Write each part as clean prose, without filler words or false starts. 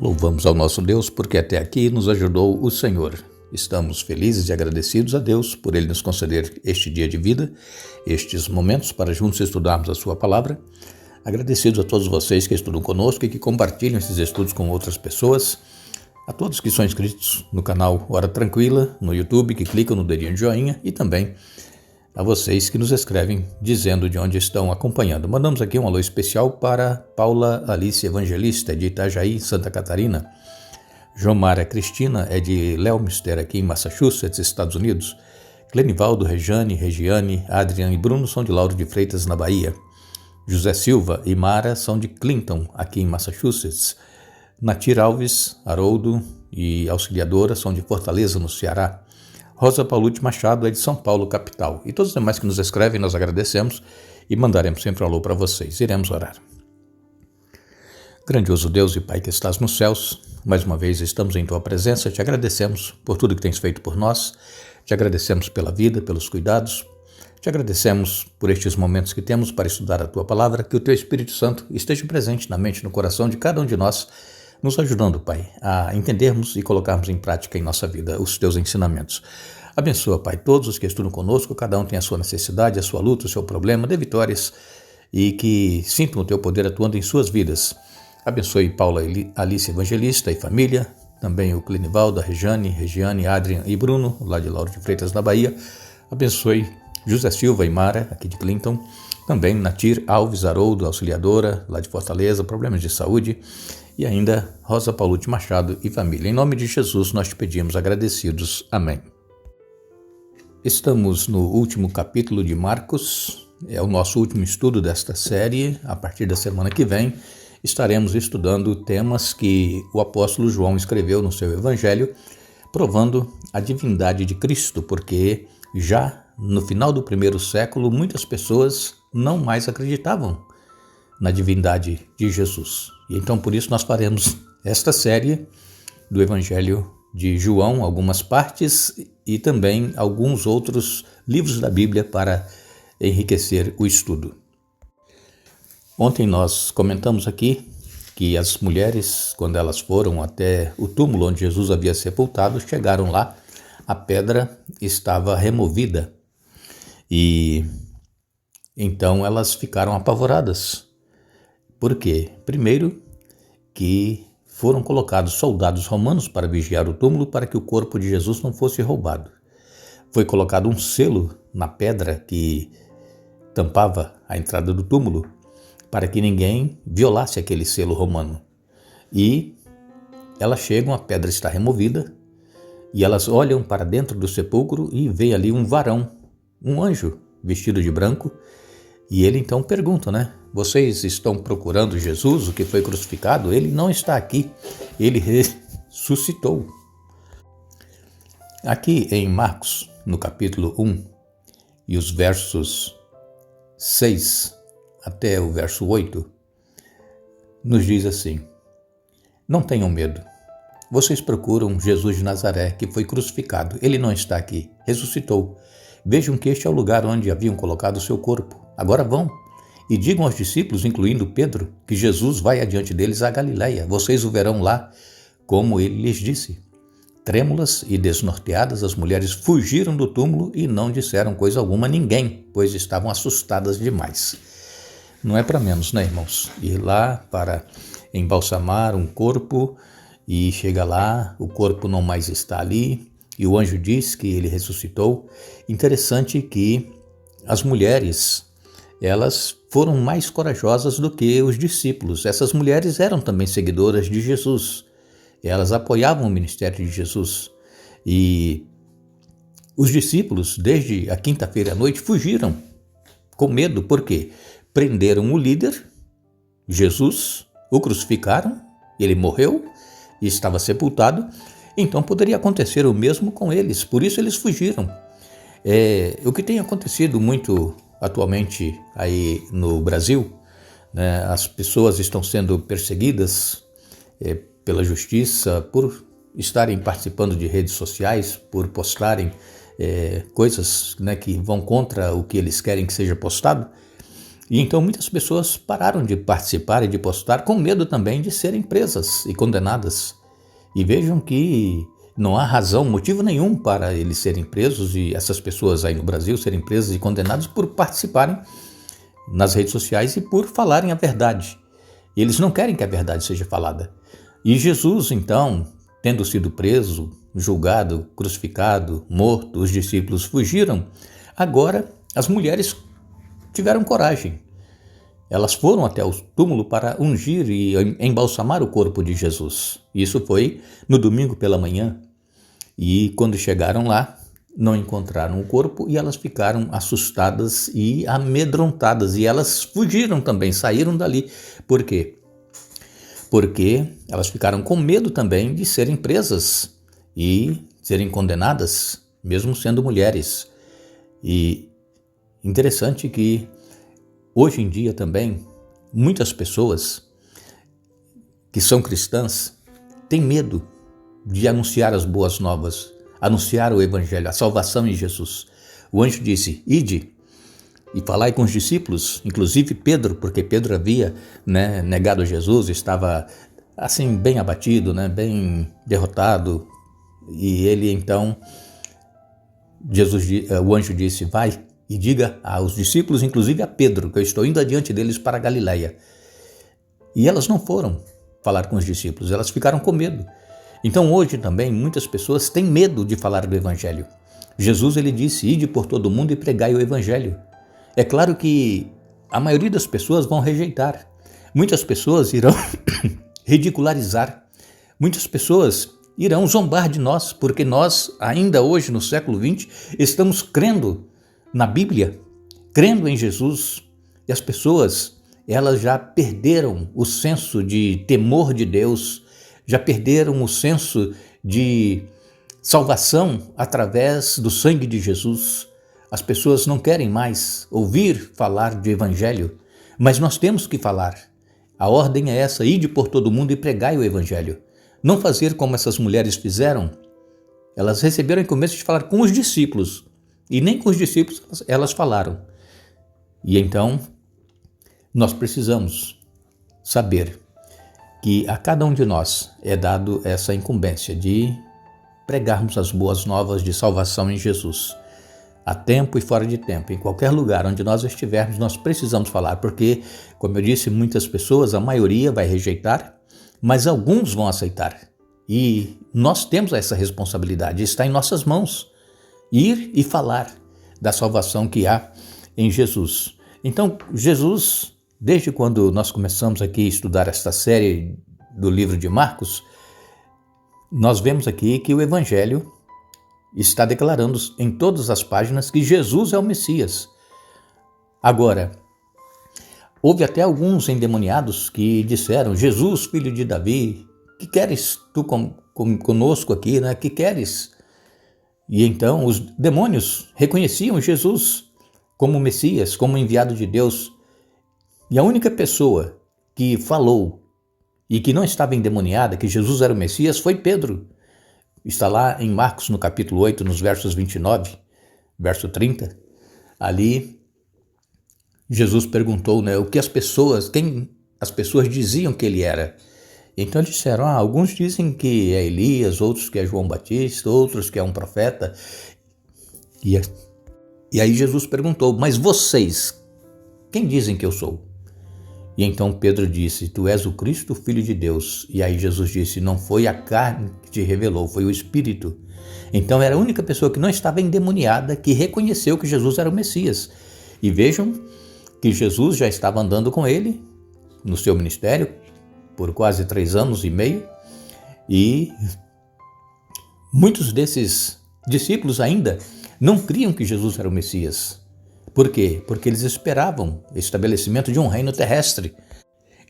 Louvamos ao nosso Deus porque até aqui nos ajudou o Senhor. Estamos felizes e agradecidos a Deus por Ele nos conceder este dia de vida, estes momentos para juntos estudarmos a Sua Palavra. Agradecidos a todos vocês que estudam conosco e que compartilham esses estudos com outras pessoas. A todos que são inscritos no canal Hora Tranquila, no YouTube, que clicam no dedinho de joinha, e também a vocês que nos escrevem dizendo de onde estão acompanhando. Mandamos aqui um alô especial para Paula Alice Evangelista, de Itajaí, Santa Catarina. Jomara Cristina é de Leominster, aqui em Massachusetts, Estados Unidos. Clenivaldo, Rejane, Regiane, Adrian e Bruno são de Lauro de Freitas, na Bahia. José Silva e Mara são de Clinton, aqui em Massachusetts. Natir Alves, Haroldo e Auxiliadora são de Fortaleza, no Ceará. Rosa Paulute Machado é de São Paulo, capital. E todos os demais que nos escrevem, nós agradecemos e mandaremos sempre um alô para vocês. Iremos orar. Grandioso Deus e Pai que estás nos céus, mais uma vez estamos em Tua presença, te agradecemos por tudo que tens feito por nós, te agradecemos pela vida, pelos cuidados, te agradecemos por estes momentos que temos para estudar a Tua Palavra, que o Teu Espírito Santo esteja presente na mente e no coração de cada um de nós, nos ajudando, Pai, a entendermos e colocarmos em prática em nossa vida os Teus ensinamentos. Abençoa, Pai, todos os que estudam conosco, cada um tem a sua necessidade, a sua luta, o seu problema, dê vitórias e que sintam o Teu poder atuando em suas vidas. Abençoe Paula Alice Evangelista e família, também o Clenivaldo, a Rejane, Regiane, Adrian e Bruno, lá de Lauro de Freitas, na Bahia. Abençoe José Silva e Mara, aqui de Clinton. Também Natir Alves, Haroldo, Auxiliadora, lá de Fortaleza, problemas de saúde. E ainda Rosa Paulute Machado e família. Em nome de Jesus nós te pedimos agradecidos. Amém. Estamos no último capítulo de Marcos. É o nosso último estudo desta série. A partir da semana que vem estaremos estudando temas que o apóstolo João escreveu no seu evangelho, provando a divindade de Cristo, porque já no final do primeiro século muitas pessoas não mais acreditavam na divindade de Jesus. E então por isso nós faremos esta série do Evangelho de João, algumas partes e também alguns outros livros da Bíblia para enriquecer o estudo. Ontem nós comentamos aqui que as mulheres, quando elas foram até o túmulo onde Jesus havia sepultado, chegaram lá, a pedra estava removida e então elas ficaram apavoradas. Por quê? Primeiro, que foram colocados soldados romanos para vigiar o túmulo para que o corpo de Jesus não fosse roubado. Foi colocado um selo na pedra que tampava a entrada do túmulo para que ninguém violasse aquele selo romano. E elas chegam, a pedra está removida, e elas olham para dentro do sepulcro e veem ali um varão, um anjo vestido de branco, e ele então pergunta, vocês estão procurando Jesus, o que foi crucificado? Ele não está aqui, ele ressuscitou. Aqui em Marcos, no capítulo 1, e os versos 6 até o verso 8, nos diz assim: não tenham medo, vocês procuram Jesus de Nazaré, que foi crucificado, ele não está aqui, ressuscitou. Vejam que este é o lugar onde haviam colocado o seu corpo. Agora vão e digam aos discípulos, incluindo Pedro, que Jesus vai adiante deles a Galiléia. Vocês o verão lá, como ele lhes disse. Trêmulas e desnorteadas, as mulheres fugiram do túmulo e não disseram coisa alguma a ninguém, pois estavam assustadas demais. Não é para menos, irmãos? Ir lá para embalsamar um corpo e chega lá, o corpo não mais está ali, e o anjo diz que ele ressuscitou. Interessante que as mulheres, elas foram mais corajosas do que os discípulos. Essas mulheres eram também seguidoras de Jesus. Elas apoiavam o ministério de Jesus. E os discípulos, desde a quinta-feira à noite, fugiram com medo. Por quê? Prenderam o líder, Jesus, o crucificaram, ele morreu e estava sepultado. Então poderia acontecer o mesmo com eles, por isso eles fugiram. O que tem acontecido muito atualmente aí no Brasil, as pessoas estão sendo perseguidas pela justiça por estarem participando de redes sociais, por postarem coisas que vão contra o que eles querem que seja postado. E então muitas pessoas pararam de participar e de postar com medo também de serem presas e condenadas. E vejam que não há razão, motivo nenhum para eles serem presos e essas pessoas aí no Brasil serem presas e condenadas por participarem nas redes sociais e por falarem a verdade. Eles não querem que a verdade seja falada. E Jesus, então, tendo sido preso, julgado, crucificado, morto, os discípulos fugiram. Agora, as mulheres tiveram coragem. Elas foram até o túmulo para ungir e embalsamar o corpo de Jesus. Isso foi no domingo pela manhã. E quando chegaram lá, não encontraram o corpo e elas ficaram assustadas e amedrontadas. E elas fugiram também, saíram dali. Por quê? Porque elas ficaram com medo também de serem presas e serem condenadas, mesmo sendo mulheres. E interessante que hoje em dia também muitas pessoas que são cristãs têm medo de anunciar as boas novas, anunciar o evangelho, a salvação em Jesus. O anjo disse: ide e falai com os discípulos, inclusive Pedro, porque Pedro havia negado Jesus, estava assim bem abatido, bem derrotado. E ele então, o anjo disse: vai e diga aos discípulos, inclusive a Pedro, que eu estou indo adiante deles para a Galileia. E elas não foram falar com os discípulos, elas ficaram com medo. Então hoje também muitas pessoas têm medo de falar do evangelho. Jesus ele disse: ide por todo mundo e pregai o evangelho. É claro que a maioria das pessoas vão rejeitar. Muitas pessoas irão ridicularizar. Muitas pessoas irão zombar de nós, porque nós, ainda hoje no século XX, estamos crendo na Bíblia, crendo em Jesus. E as pessoas, elas já perderam o senso de temor de Deus, já perderam o senso de salvação através do sangue de Jesus. As pessoas não querem mais ouvir falar de evangelho, mas nós temos que falar. A ordem é essa: ide por todo mundo e pregai o evangelho. Não fazer como essas mulheres fizeram. Elas receberam a incumbência de falar com os discípulos, e nem com os discípulos elas falaram. E então, nós precisamos saber que a cada um de nós é dado essa incumbência de pregarmos as boas novas de salvação em Jesus. A tempo e fora de tempo, em qualquer lugar onde nós estivermos, nós precisamos falar, porque, como eu disse, muitas pessoas, a maioria vai rejeitar, mas alguns vão aceitar. E nós temos essa responsabilidade, está em nossas mãos, ir e falar da salvação que há em Jesus. Então, Jesus, desde quando nós começamos aqui a estudar esta série do livro de Marcos, nós vemos aqui que o Evangelho está declarando em todas as páginas que Jesus é o Messias. Agora, houve até alguns endemoniados que disseram: Jesus, filho de Davi, que queres tu conosco aqui, Que queres? E então os demônios reconheciam Jesus como Messias, como enviado de Deus. E a única pessoa que falou e que não estava endemoniada, que Jesus era o Messias, foi Pedro. Está lá em Marcos, no capítulo 8, nos versos 29, verso 30. Ali, Jesus perguntou, quem as pessoas diziam que ele era. Então eles disseram: alguns dizem que é Elias, outros que é João Batista, outros que é um profeta. E aí Jesus perguntou: mas vocês, quem dizem que eu sou? E então Pedro disse: tu és o Cristo, filho de Deus. E aí Jesus disse: não foi a carne que te revelou, foi o Espírito. Então era a única pessoa que não estava endemoniada que reconheceu que Jesus era o Messias. E vejam que Jesus já estava andando com ele no seu ministério por quase 3 anos e meio. E muitos desses discípulos ainda não criam que Jesus era o Messias. Por quê? Porque eles esperavam o estabelecimento de um reino terrestre.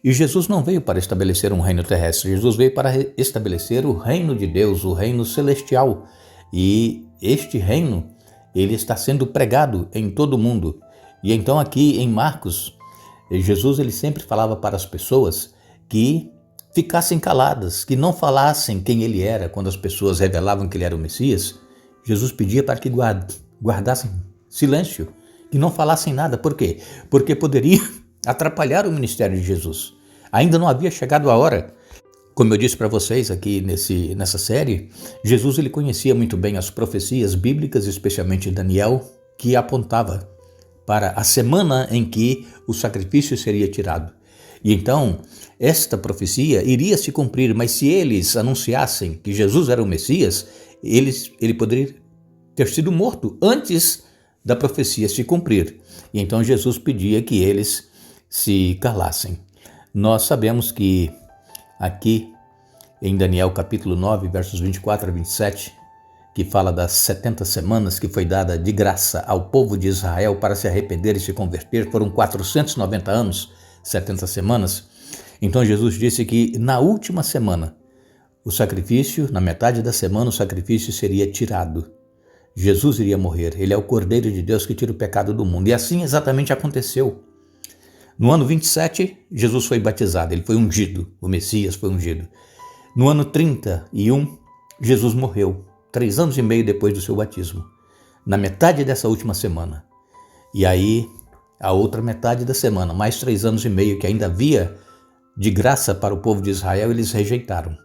E Jesus não veio para estabelecer um reino terrestre, Jesus veio para estabelecer o reino de Deus, o reino celestial. E este reino, ele está sendo pregado em todo o mundo. E então aqui em Marcos, Jesus ele sempre falava para as pessoas que ficassem caladas, que não falassem quem ele era. Quando as pessoas revelavam que ele era o Messias, Jesus pedia para que guardassem silêncio, e não falassem nada. Por quê? Porque poderia atrapalhar o ministério de Jesus. Ainda não havia chegado a hora. Como eu disse para vocês aqui nessa série, Jesus ele conhecia muito bem as profecias bíblicas, especialmente Daniel, que apontava para a semana em que o sacrifício seria tirado. E então, esta profecia iria se cumprir, mas se eles anunciassem que Jesus era o Messias, ele poderia ter sido morto antes da profecia se cumprir. E então Jesus pedia que eles se calassem. Nós sabemos que aqui em Daniel capítulo 9, versos 24 a 27, que fala das 70 semanas que foi dada de graça ao povo de Israel para se arrepender e se converter, foram 490 anos, 70 semanas. Então Jesus disse que na última semana, o sacrifício, na metade da semana, o sacrifício seria tirado. Jesus iria morrer, ele é o Cordeiro de Deus que tira o pecado do mundo. E assim exatamente aconteceu. No ano 27, Jesus foi batizado, ele foi ungido, o Messias foi ungido. No ano 31, Jesus morreu, 3 anos e meio depois do seu batismo, na metade dessa última semana. E aí, a outra metade da semana, mais 3 anos e meio que ainda havia de graça para o povo de Israel, eles rejeitaram.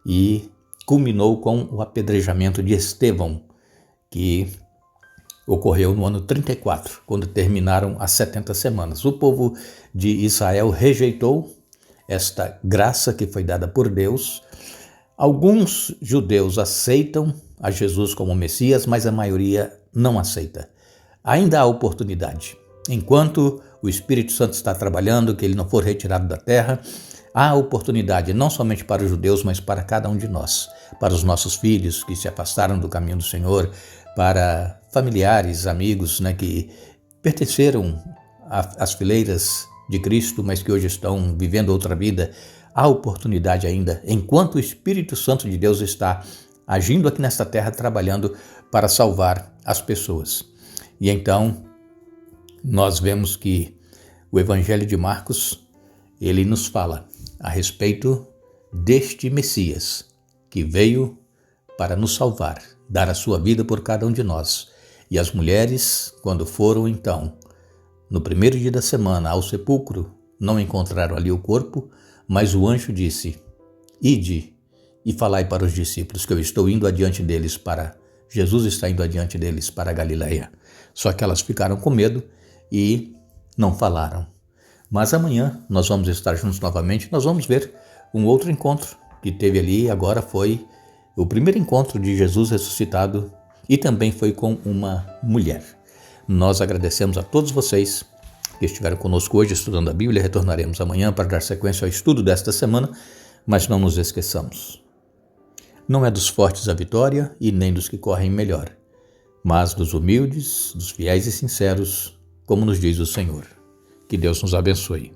E culminou com o apedrejamento de Estevão, que ocorreu no ano 34, quando terminaram as 70 semanas. O povo de Israel rejeitou esta graça que foi dada por Deus. Alguns judeus aceitam a Jesus como Messias, mas a maioria não aceita. Ainda há oportunidade. Enquanto o Espírito Santo está trabalhando, que ele não for retirado da terra, há oportunidade não somente para os judeus, mas para cada um de nós, para os nossos filhos que se afastaram do caminho do Senhor, para familiares, amigos, que pertenceram às fileiras de Cristo, mas que hoje estão vivendo outra vida. Há oportunidade ainda, enquanto o Espírito Santo de Deus está agindo aqui nesta terra, trabalhando para salvar as pessoas. E então, nós vemos que o Evangelho de Marcos, ele nos fala a respeito deste Messias, que veio para nos salvar, dar a sua vida por cada um de nós. E as mulheres, quando foram então, no primeiro dia da semana, ao sepulcro, não encontraram ali o corpo, mas o anjo disse: ide e falai para os discípulos que eu estou indo adiante deles Jesus está indo adiante deles para a Galileia. Só que elas ficaram com medo e não falaram. Mas amanhã nós vamos estar juntos novamente, nós vamos ver um outro encontro que teve ali, agora foi o primeiro encontro de Jesus ressuscitado e também foi com uma mulher. Nós agradecemos a todos vocês que estiveram conosco hoje estudando a Bíblia. Retornaremos amanhã para dar sequência ao estudo desta semana, mas não nos esqueçamos. Não é dos fortes a vitória e nem dos que correm melhor, mas dos humildes, dos fiéis e sinceros, como nos diz o Senhor. Que Deus nos abençoe.